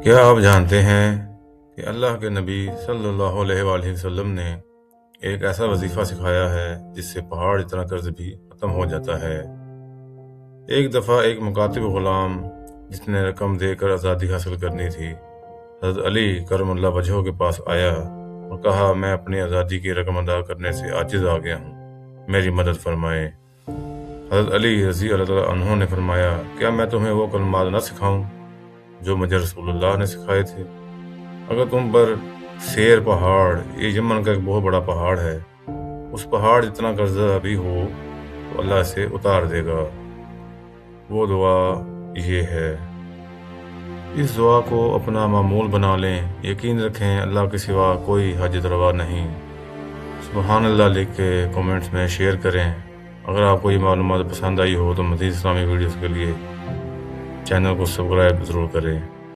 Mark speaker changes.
Speaker 1: کیا آپ جانتے ہیں کہ اللہ کے نبی صلی اللہ علیہ وآلہ وسلم نے ایک ایسا وظیفہ سکھایا ہے جس سے پہاڑ اتنا قرض بھی ختم ہو جاتا ہے۔ ایک دفعہ ایک مکاتب غلام جس نے رقم دے کر آزادی حاصل کرنی تھی، حضرت علی کرم اللہ وجہہ کے پاس آیا اور کہا، میں اپنی آزادی کی رقم ادا کرنے سے عاجز آ گیا ہوں، میری مدد فرمائیں۔ حضرت علی رضی اللہ عنہ نے فرمایا، کیا میں تمہیں وہ کلمات نہ سکھاؤں جو مجھے رسول اللہ نے سکھائے تھے؟ اگر تم پر سیر پہاڑ، یہ یمن کا ایک بہت بڑا پہاڑ ہے، اس پہاڑ جتنا قرضہ بھی ہو تو اللہ اسے اتار دے گا۔ وہ دعا یہ ہے۔ اس دعا کو اپنا معمول بنا لیں، یقین رکھیں اللہ کے سوا کوئی حاجت روا نہیں۔ سبحان اللہ لکھ کے کومنٹس میں شیئر کریں۔ اگر آپ کو یہ معلومات پسند آئی ہو تو مزید اسلامی ویڈیوز کے لیے چینل کو سبسکرائب ضرور کریں۔